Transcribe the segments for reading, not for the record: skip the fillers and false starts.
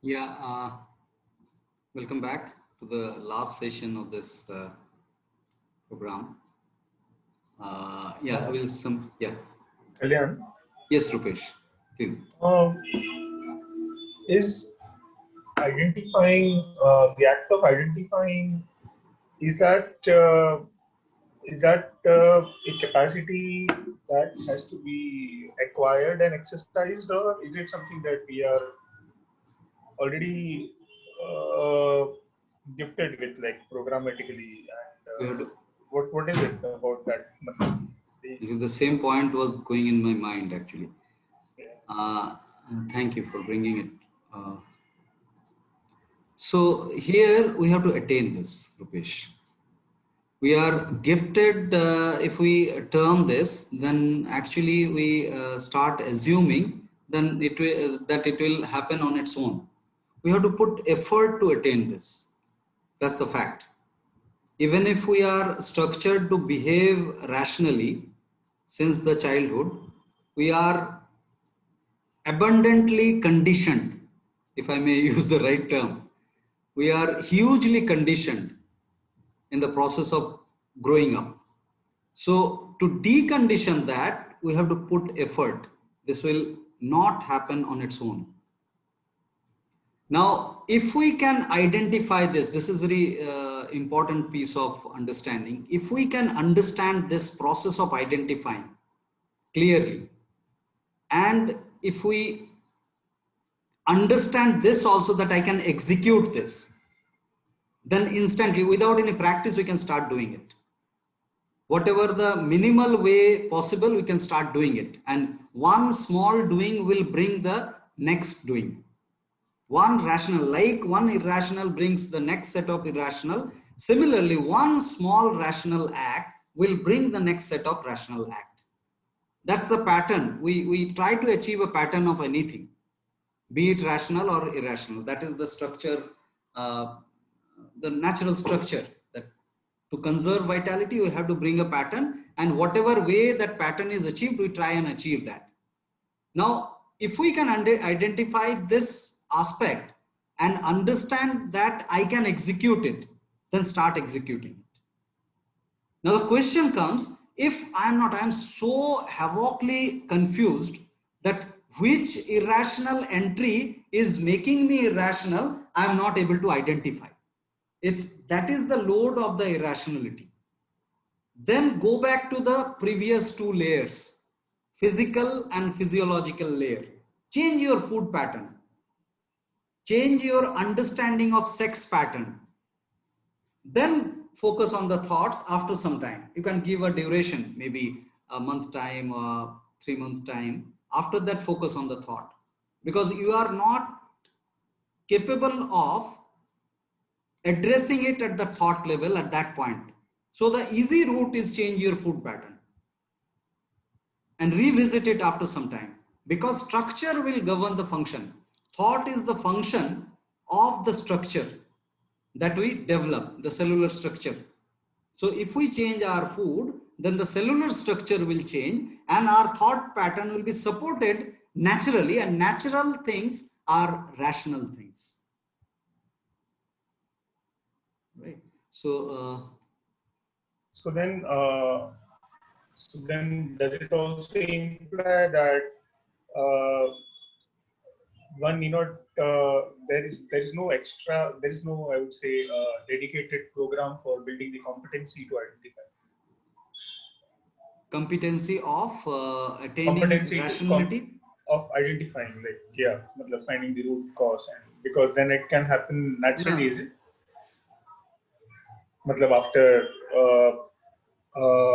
Yeah, welcome back to the last session of this program. Yeah, yeah. Kalyan, Yes, Rupesh, please. um, is identifying the act of identifying is that a capacity that has to be acquired and exercised, or is it something that we are already uh, gifted with, like programmatically? And We have to, what is it about that? the same point was going in my mind actually. Yeah. Thank you for bringing it. So here we have to attain this, Rupesh. We are gifted, if we term this, then actually we start assuming then that it will happen on its own. We have to put effort to attain this. That's the fact. Even if we are structured to behave rationally since the childhood, we are abundantly conditioned, if I may use the right term. We are hugely conditioned in the process of growing up. So to decondition that, we have to put effort. This will not happen on its own. Now, if we can identify this is very important piece of understanding. If we can understand this process of identifying clearly, and if we understand this also, that I can execute this, then instantly, without any practice, we can start doing it. Whatever the minimal way possible, we can start doing it. And one small doing will bring the next doing. One rational, like one irrational brings the next set of irrational. Similarly, one small rational act will bring the next set of rational act. That's the pattern. We try to achieve a pattern of anything, be it rational or irrational. That is the structure, the natural structure, that to conserve vitality, we have to bring a pattern, and whatever way that pattern is achieved, we try and achieve that. Now, if we can identify this aspect and understand that I can execute it, then start executing it. Now the question comes, if I'm so havocly confused that which irrational entry is making me irrational, I'm not able to identify. If that is the load of the irrationality, then go back to the previous two layers, physical and physiological layer. Change your food pattern. Change your understanding of sex pattern. Then focus on the thoughts after some time. You can give a duration, maybe a month time or 3 months time. After that, focus on the thought, because you are not capable of addressing it at the thought level at that point. So the easy route is change your food pattern and revisit it after some time, because structure will govern the function. Thought is the function of the structure that we develop, the cellular structure. So if we change our food, then the cellular structure will change and our thought pattern will be supported naturally, and natural things are rational things. Right. So then, does it also imply that uh, one need not there is no, I would say, dedicated program for building the competency to identify competency of attaining competency rationality. of identifying, like, yeah, matlab finding the root cause, and because then it can happen naturally, No, is it? Matlab uh,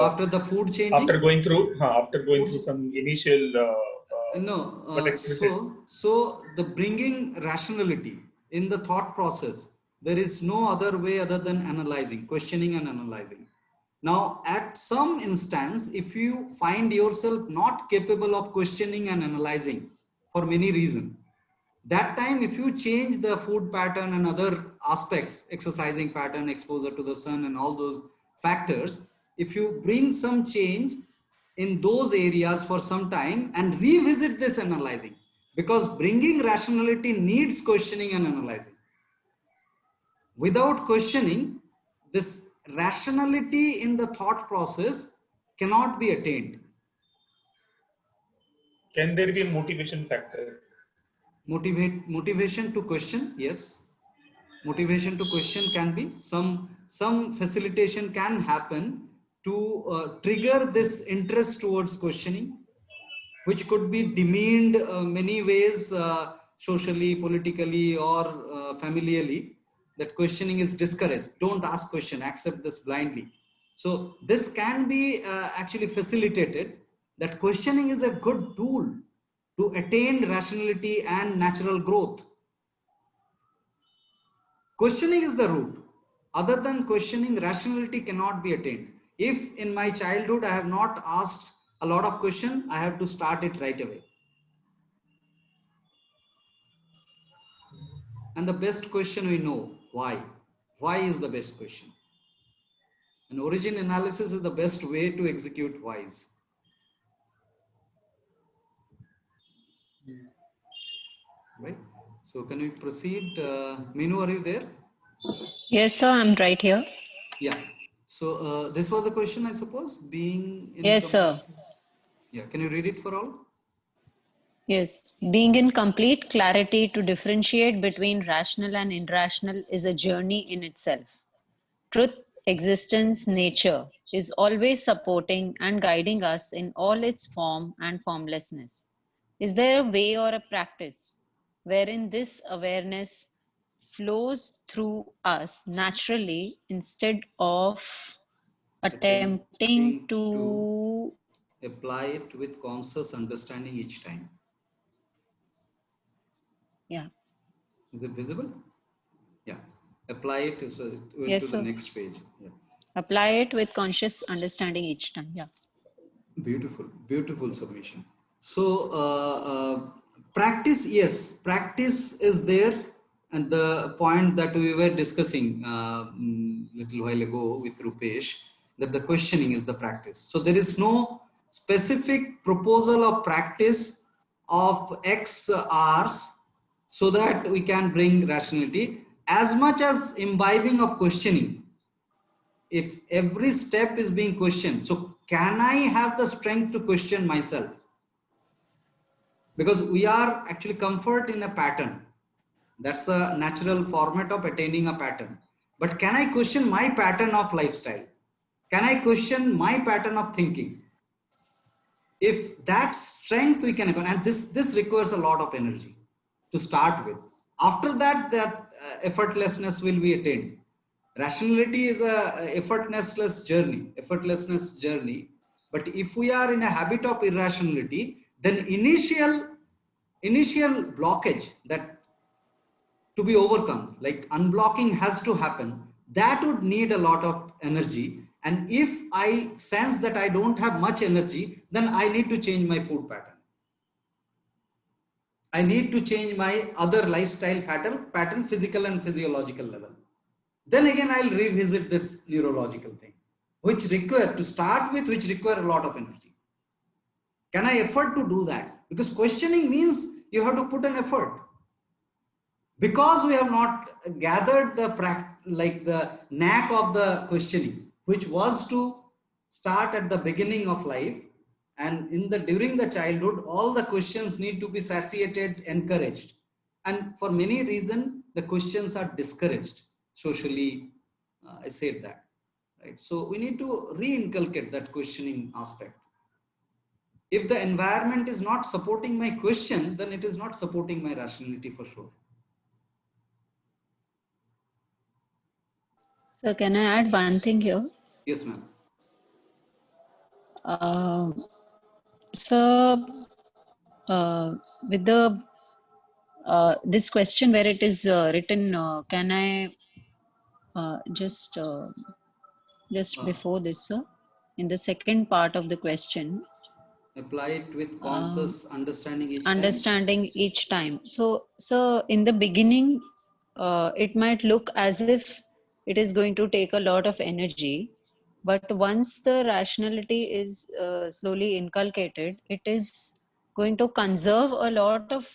after the food after changing. going through Food, some initial no, what explicit. so the bringing rationality in the thought process, there is no other way other than analyzing, questioning and analyzing. Now at some instance, if you find yourself not capable of questioning and analyzing for many reasons, that time if you change the food pattern and other aspects, exercising pattern, exposure to the sun and all those factors, if you bring some change in those areas for some time and revisit this analyzing, because bringing rationality needs questioning and analyzing. Without questioning, this rationality in the thought process cannot be attained. Can there be a motivation factor? Motivation to question, yes. Motivation to question can be some facilitation can happen to trigger this interest towards questioning, which could be demeaned many ways, socially, politically, or familiarly, that questioning is discouraged. Don't ask question, accept this blindly. So this can be actually facilitated, that questioning is a good tool to attain rationality and natural growth. Questioning is the root. Other than questioning, rationality cannot be attained. If in my childhood I have not asked a lot of questions, I have to start it right away. And the best question we know, why? Why is the best question? And origin analysis is the best way to execute whys. Right? So can we proceed? Meenu, are you there? Yes, sir, I'm right here. Yeah. So this was the question, I suppose, being in Yes, sir. Yeah. Can you read it for all? Yes, being in complete clarity to differentiate between rational and irrational is a journey in itself. Truth, existence, nature is always supporting and guiding us in all its form and formlessness. Is there a way or a practice wherein this awareness flows through us naturally instead of attempting to apply it with conscious understanding each time? yeah. Is it visible? Yeah. Apply it so Yes, to the sir. next page. Yeah. Apply it with conscious understanding each time. Yeah. Beautiful, beautiful submission. So practice, yes, practice is there, and the point that we were discussing little while ago with Rupesh, that the questioning is the practice. So there is no specific proposal of practice of X hours so that we can bring rationality, as much as imbibing of questioning. If every step is being questioned, so can I have the strength to question myself? Because we are actually comfort in a pattern. That's a natural format of attaining a pattern. But can I question my pattern of lifestyle? Can I question my pattern of thinking? If that strength we can, and this requires a lot of energy to start with. After that, effortlessness will be attained. Rationality is a effortlessness journey. But if we are in a habit of irrationality, then initial blockage that to be overcome, like unblocking has to happen, that would need a lot of energy. And if I sense that I don't have much energy, then I need to change my food pattern. I need to change my other lifestyle pattern, physical and physiological level. Then again, I'll revisit this neurological thing, which require a lot of energy. Can I afford to do that? Because questioning means you have to put an effort. Because we have not gathered the knack of the questioning, which was to start at the beginning of life, and during the childhood, all the questions need to be satiated, encouraged, and for many reasons the questions are discouraged socially. I said that, right? So we need to re-inculcate that questioning aspect. If the environment is not supporting my question, then it is not supporting my rationality for sure. So can I add one thing here? Yes, ma'am. So with the this question where it is written, can I just before this, sir, in the second part of the question, Apply it with conscious understanding each time. So in the beginning, it might look as if it is going to take a lot of energy, but once the rationality is slowly inculcated, it is going to conserve a lot of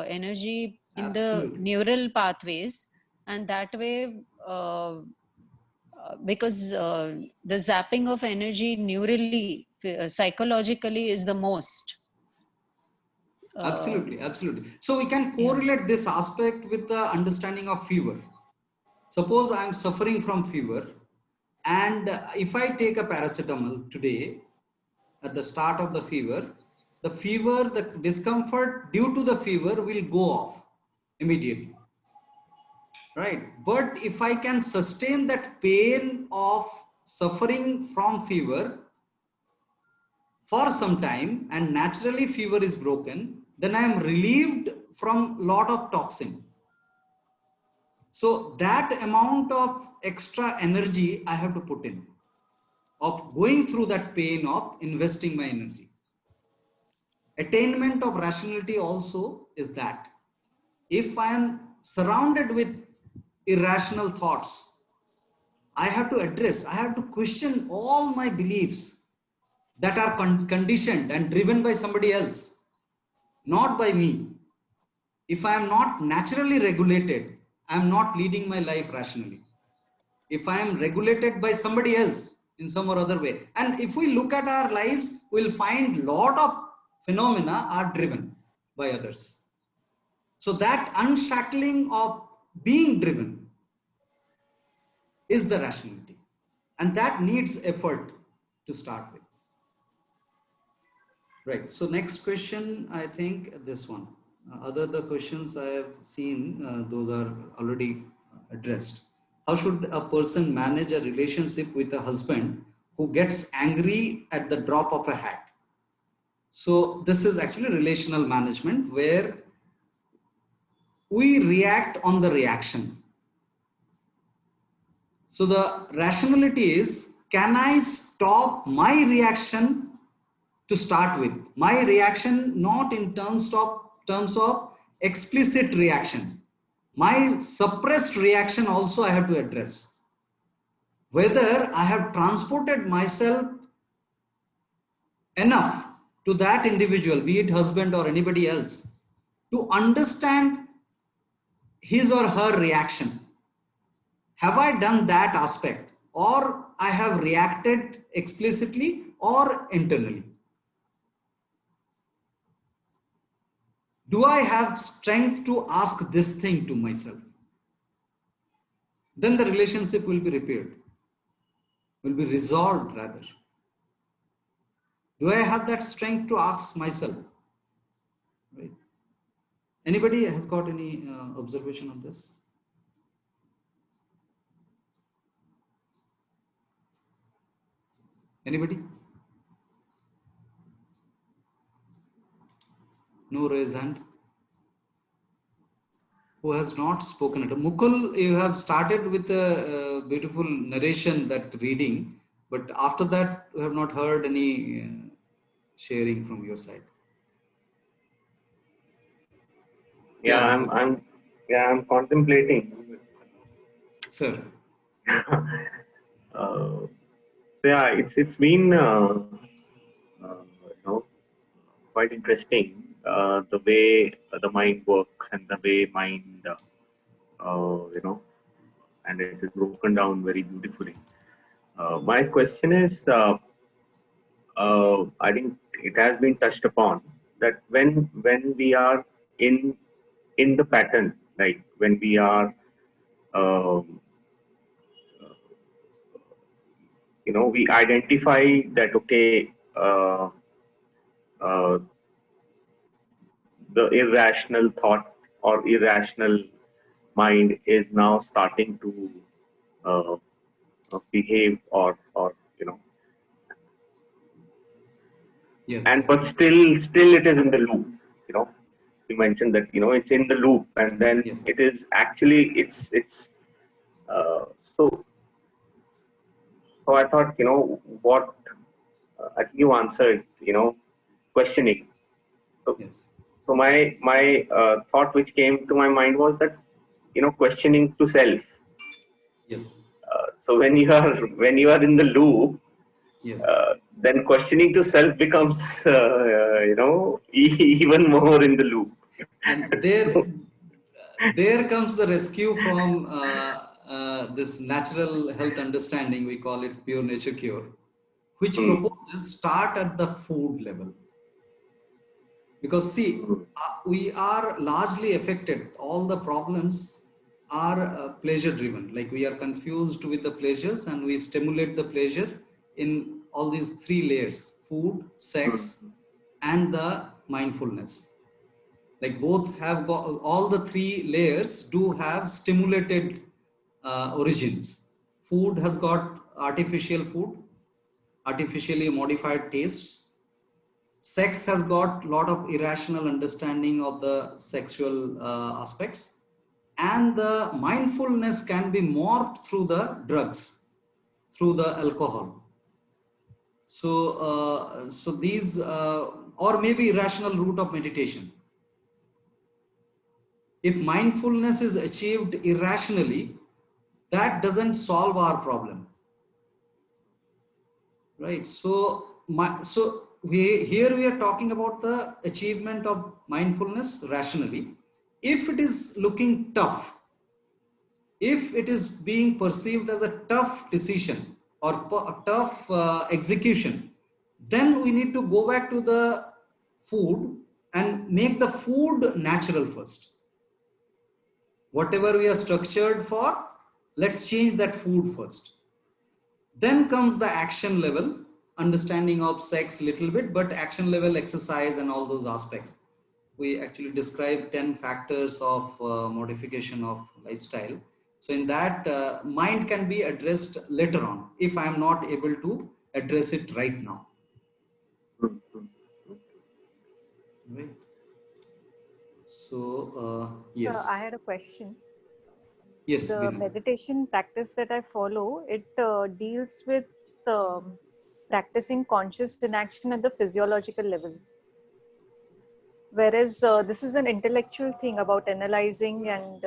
energy in the Absolutely. neural pathways, and that way because the zapping of energy neurally, psychologically is the most. Absolutely, absolutely. So we can Yeah. correlate this aspect with the understanding of fever. Suppose I'm suffering from fever, and if I take a paracetamol today at the start of the fever, the discomfort due to the fever will go off immediately, right? But if I can sustain that pain of suffering from fever for some time and naturally fever is broken, then I am relieved from lot of toxin. So that amount of extra energy I have to put in of going through that pain of investing my energy. Attainment of rationality also is that if I am surrounded with irrational thoughts, I have to address, I have to question all my beliefs that are conditioned and driven by somebody else, not by me. If I am not naturally regulated, I am not leading my life rationally. If I am regulated by somebody else in some or other way, and if we look at our lives, we'll find lot of phenomena are driven by others. So that unshackling of being driven is the rationality, and that needs effort to start with. Right. So next question, I think this one. Other the questions I have seen, those are already addressed. How should a person manage a relationship with a husband who gets angry at the drop of a hat? So this is actually relational management where we react on the reaction. So the rationality is, can I stop my reaction to start with? My reaction not in terms of explicit reaction. My suppressed reaction also I have to address. Whether I have transported myself enough to that individual, be it husband or anybody else, to understand his or her reaction. Have I done that aspect, or I have reacted explicitly or internally? Do I have strength to ask this thing to myself? Then the relationship will be repaired, will be resolved rather. Do I have that strength to ask myself? Right? Anybody has got any observation on this? Anybody? No raise hand. Who has not spoken at all? Mukul, you have started with a beautiful narration, that reading, but after that, we have not heard any sharing from your side. Yeah, Yeah, I'm contemplating. sir. So yeah, it's been quite interesting the way the mind works and the way mind and it is broken down very beautifully. My question is, I think it has been touched upon that when we are in the pattern, like when we are um, we identify that okay, uh, the irrational thought or irrational mind is now starting to uh, behave or Yes. and but still it is in the loop. You mentioned that it's in the loop, and then Yes. it is actually it's uh, so so I thought what I think you answered questioning. So Yes. so my thought which came to my mind was that questioning to self. Yes. So when you are in the loop, Yes. then questioning to self becomes even more in the loop. And there comes the rescue from this natural health understanding. We call it pure nature cure, which proposes start at the food level. Because see, we are largely affected. All the problems are pleasure driven. Like we are confused with the pleasures and we stimulate the pleasure in all these three layers: food, sex, and the mindfulness. Like both have got, all the three layers do have stimulated origins. Food has got artificial food, artificially modified tastes. Sex has got a lot of irrational understanding of the sexual aspects, and the mindfulness can be morphed through the drugs, through the alcohol. So these or maybe irrational route of meditation. If mindfulness is achieved irrationally, that doesn't solve our problem, right? So here we are talking about the achievement of mindfulness rationally. If it is looking tough, if it is being perceived as a tough decision or tough execution, then we need to go back to the food and make the food natural first. Whatever we are structured for, let's change that food first. Then comes the action level, understanding of sex little bit, but action level, exercise and all those aspects. We actually describe 10 factors of modification of lifestyle. So in that, mind can be addressed later on if I am not able to address it right now. Right. So yes. I had a question. Yes. The meditation practice that I follow, it deals with practicing conscious inaction at the physiological level. Whereas this is an intellectual thing about analyzing and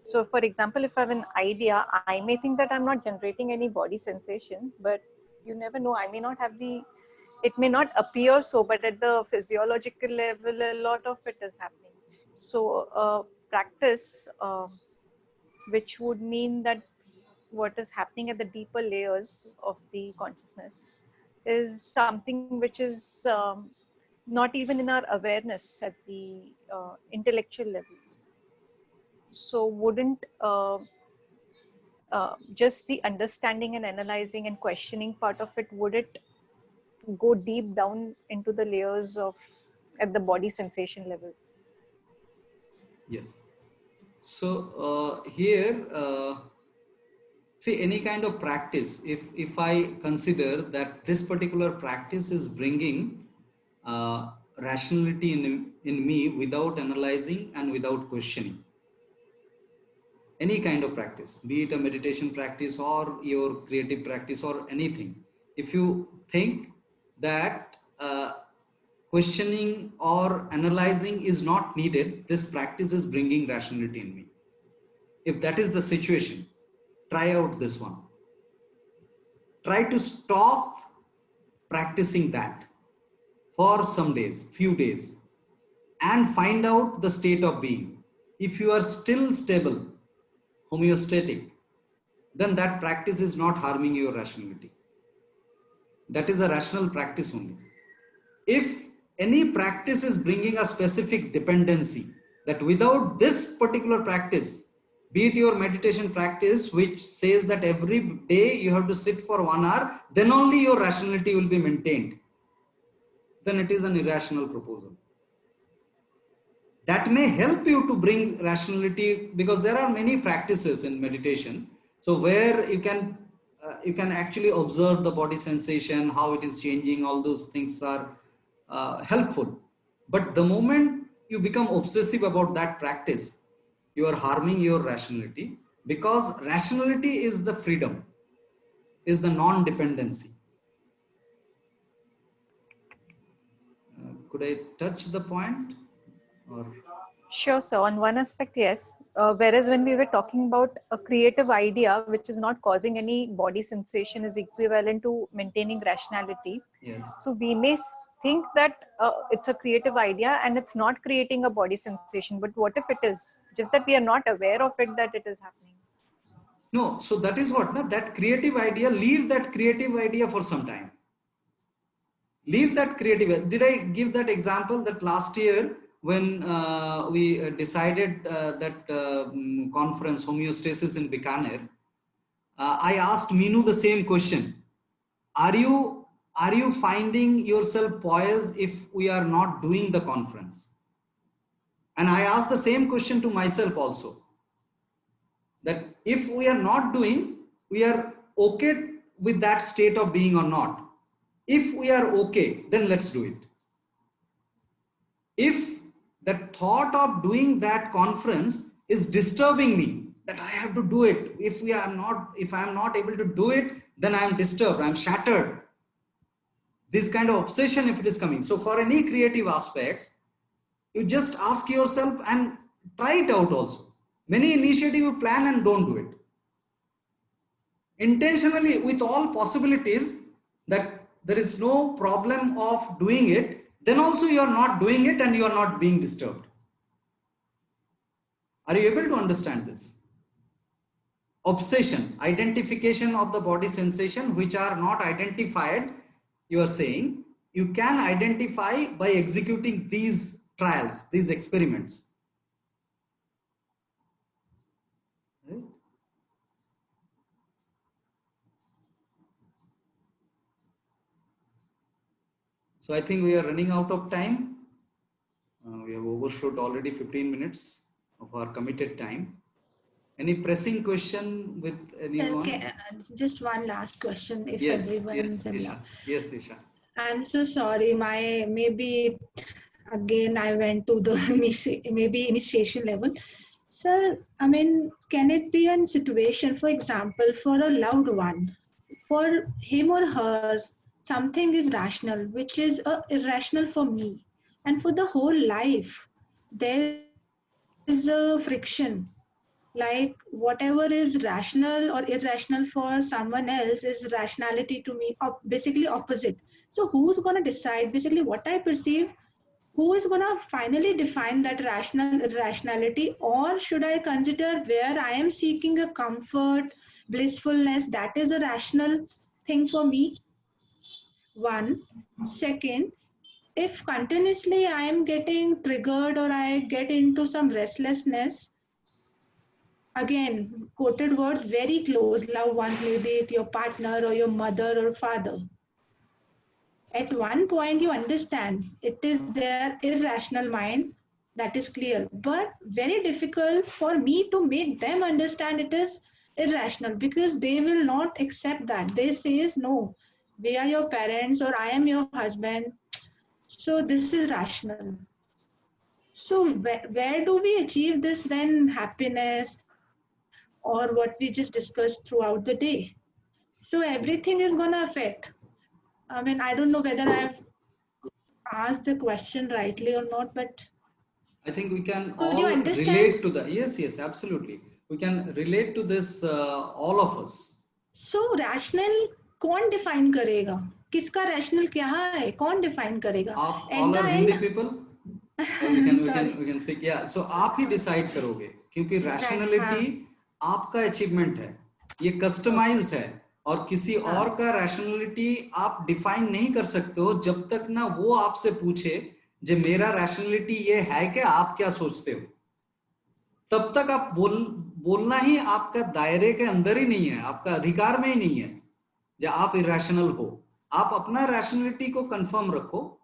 so for example, if I have an idea, I may think that I'm not generating any body sensation, but you never know, I may not have it may not appear so, but at the physiological level, a lot of it is happening. So practice, which would mean that what is happening at the deeper layers of the consciousness is something which is not even in our awareness at the intellectual level. So wouldn't just the understanding and analyzing and questioning part of it, would it go deep down into the layers of at the body sensation level? Yes. So here, see, any kind of practice, if I consider that this particular practice is bringing rationality in me without analyzing and without questioning, any kind of practice, be it a meditation practice or your creative practice or anything, if you think that questioning or analyzing is not needed, this practice is bringing rationality in me. If that is the situation, try out this one. Try to stop practicing that for some days, few days, and find out the state of being. If you are still stable, homeostatic, then that practice is not harming your rationality. That is a rational practice only. If any practice is bringing a specific dependency, that without this particular practice, be it your meditation practice, which says that every day you have to sit for 1 hour, then only your rationality will be maintained, then it is an irrational proposal. That may help you to bring rationality, because there are many practices in meditation. So where you can actually observe the body sensation, how it is changing, all those things are helpful. But the moment you become obsessive about that practice, you are harming your rationality, because rationality is the freedom, is the non-dependency. Could I touch the point? Or? Sure, sir. On one aspect, yes. Whereas when we were talking about a creative idea which is not causing any body sensation is equivalent to maintaining rationality. Yes. So we may think that it's a creative idea and it's not creating a body sensation, but what if it is? Just that we are not aware of it, that it is happening. No, so that is what, na, that creative idea, leave that creative idea for some time. Leave that creative. Did I give that example that last year when we decided that conference homeostasis in Bikaner, I asked Meenu the same question. Are you finding yourself poised if we are not doing the conference? And I asked the same question to myself also. That if we are not doing, we are okay with that state of being or not. If we are okay, then let's do it. If the thought of doing that conference is disturbing me, that I have to do it. If I am not able to do it, then I am disturbed, I am shattered. This kind of obsession, if it is coming. So for any creative aspects, you just ask yourself and try it out also. Many initiatives you plan and don't do it. Intentionally, with all possibilities that there is no problem of doing it, then also you are not doing it and you are not being disturbed. Are you able to understand this? Obsession, identification of the body sensation which are not identified, you are saying, you can identify by executing these trials, these experiments. Right? So I think we are running out of time. We have overshot already 15 minutes of our committed time. Any pressing question with anyone? Okay, just one last question, if Yes, everyone's yes, Isha. allowed. Yes, Isha. I'm so sorry. Maybe again I went to the maybe initiation level. Sir, I mean, can it be a situation, for example, for a loved one, for him or her, something is rational, which is irrational for me, and for the whole life, there is a friction. Like whatever is rational or irrational for someone else is rationality to me, basically opposite. So who's going to decide basically what I perceive? Who is going to finally define that rational irrationality? Or should I consider where I am seeking a comfort, blissfulness, that is a rational thing for me? One. Second, if continuously I am getting triggered or I get into some restlessness, again, quoted words, very close loved ones, maybe it your partner or your mother or father. At one point, you understand it is their irrational mind, that is clear, but very difficult for me to make them understand it is irrational because they will not accept that. They says, no, we are your parents or I am your husband, so this is rational. So where do we achieve this then happiness or what we just discussed throughout the day? So everything is going to affect. I mean, I don't know whether I've asked the question rightly or not, but I think we can do you all understand? relate to that. Yes, yes, absolutely. We can relate to this, all of us. So rational कौन define करेगा? किसका rational क्या है? कौन define करेगा? आप At all the are end, Hindi people? We can speak. Yeah. So आप ही decide करोगे क्योंकि rationality आपका achievement है. ये customized है और किसी और का rationality आप define नहीं कर सकते हो जब तक ना वो आपसे पूछे जे मेरा rationality ये है क्या, आप क्या सोचते हो? तब तक आप बोलना ही आपका दायरे के अंदर ही नहीं है, आपका अधिकार में ही नहीं है जो आप irrational हो. आप अपना rationality को confirm रखो.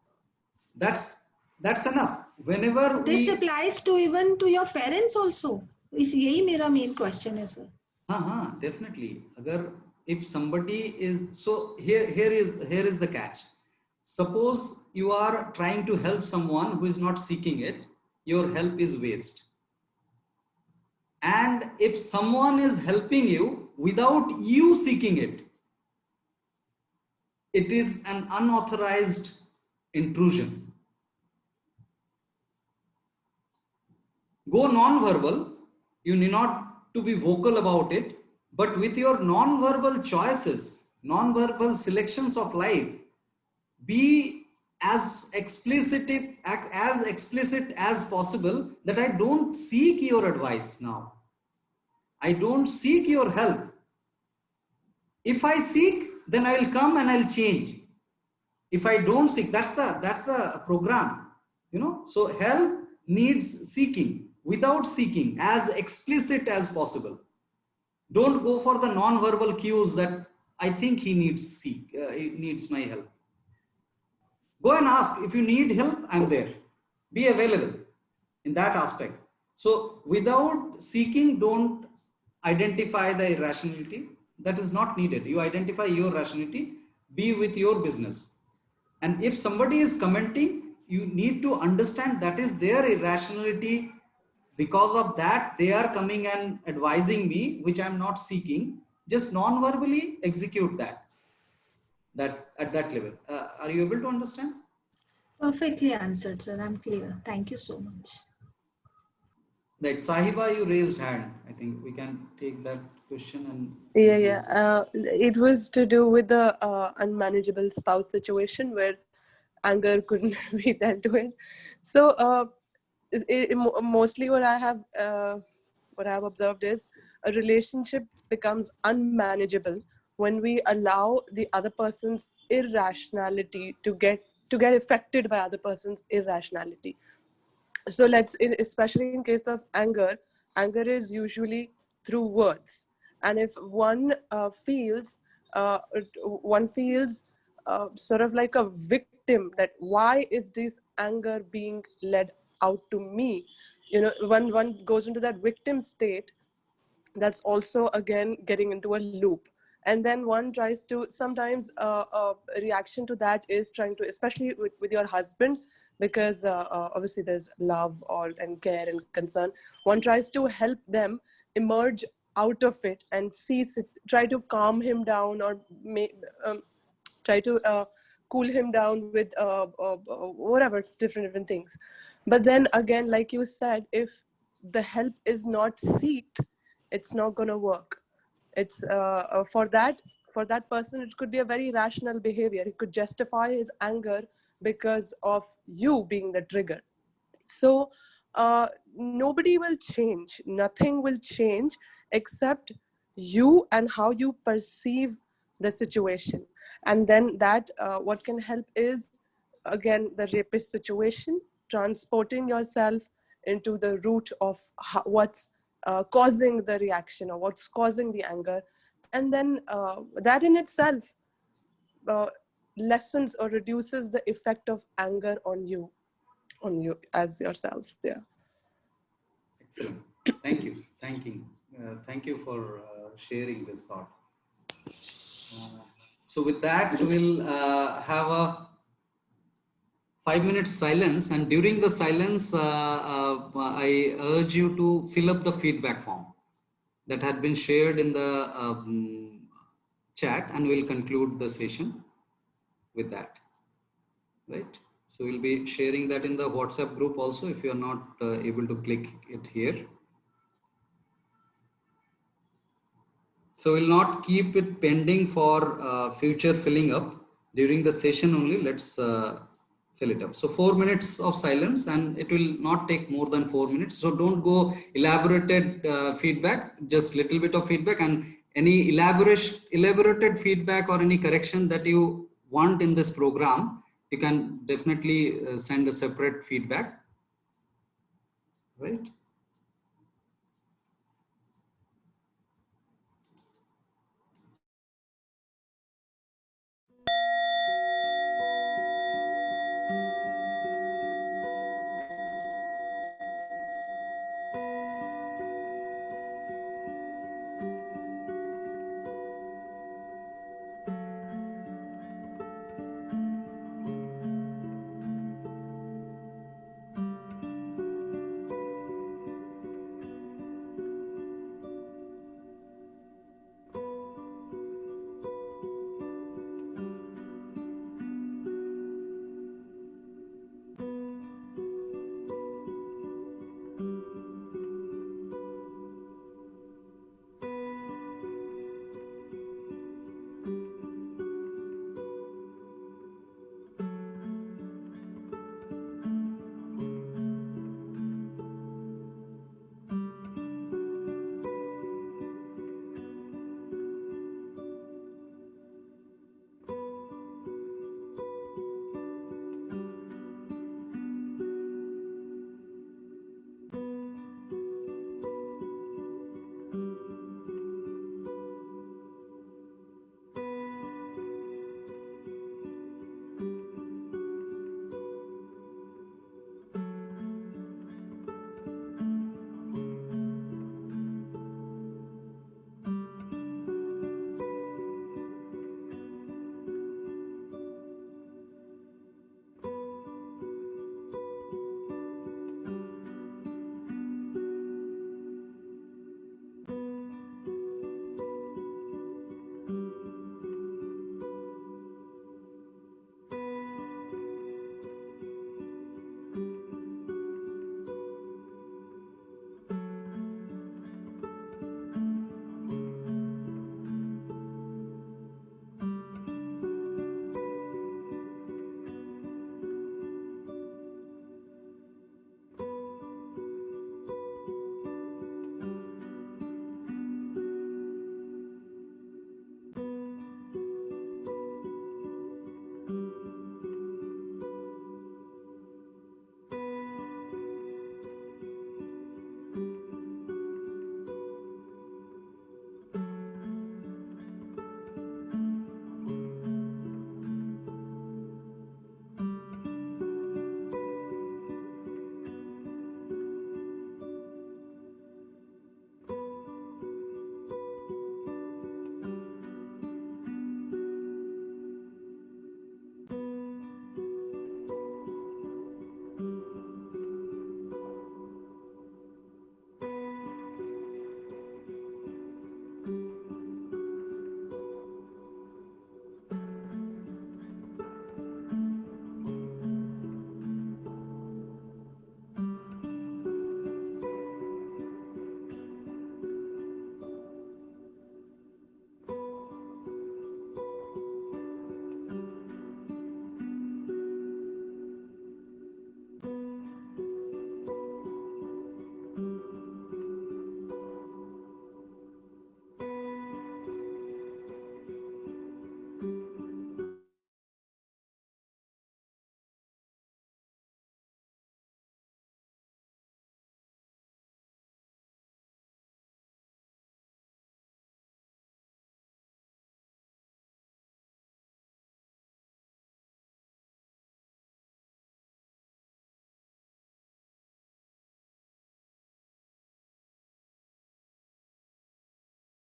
That's enough. Whenever this we applies to even to your parents also. इस यही मेरा main question है sir. हाँ, definitely. अगर if somebody is so here is the catch. Suppose you are trying to help someone who is not seeking it, your help is waste. And if someone is helping you without you seeking it, it is an unauthorized intrusion. Go non-verbal. You need not to be vocal about it, but with your non-verbal choices, non-verbal selections of life, be as explicit as possible that I don't seek your advice now. I don't seek your help. If I seek, then I will come and I'll change. If I don't seek, that's the program, you know. So help needs seeking. Without seeking, as explicit as possible. Don't go for the non-verbal cues that I think he needs he needs my help. Go and ask, if you need help, I'm there. Be available in that aspect. So without seeking, don't identify the irrationality. That is not needed. You identify your rationality, be with your business. And if somebody is commenting, you need to understand that is their irrationality. Because of that, they are coming and advising me, which I'm not seeking. Just non-verbally execute that at that level. Are you able to understand? Perfectly answered, sir. I'm clear. Thank you so much. Right, Sahiba, you raised hand. I think we can take that question and. Yeah. It was to do with the unmanageable spouse situation where anger couldn't be dealt with. So mostly what I have observed is a relationship becomes unmanageable when we allow the other person's irrationality to get affected by other person's irrationality. So especially in case of anger is usually through words, and if one feels sort of like a victim, that why is this anger being led out to me, you know, when one goes into that victim state, that's also again getting into a loop. And then one tries to sometimes a reaction to that is trying to, especially with your husband, because obviously there's love and care and concern, one tries to help them emerge out of it and try to calm him down, or try to cool him down with whatever, it's different things. But then again, like you said, if the help is not sought, it's not going to work. It's for that person, it could be a very rational behavior. He could justify his anger because of you being the trigger. So nobody will change, nothing will change except you and how you perceive the situation. And then that what can help is, again, the rapist situation, transporting yourself into the root of what's causing the reaction or what's causing the anger. And then that in itself lessens or reduces the effect of anger on you as yourselves. Yeah. Excellent. Thank you. Thank you for sharing this thought. So with that, we'll have a 5 minutes silence, and during the silence, I urge you to fill up the feedback form that had been shared in the chat, and we'll conclude the session with that. Right? So we'll be sharing that in the WhatsApp group also, if you're not able to click it here. So we'll not keep it pending for future filling up. During the session only, let's fill it up. So 4 minutes of silence, and it will not take more than 4 minutes. So don't go elaborated feedback, just little bit of feedback, and any elaborated feedback or any correction that you want in this program, you can definitely send a separate feedback, right?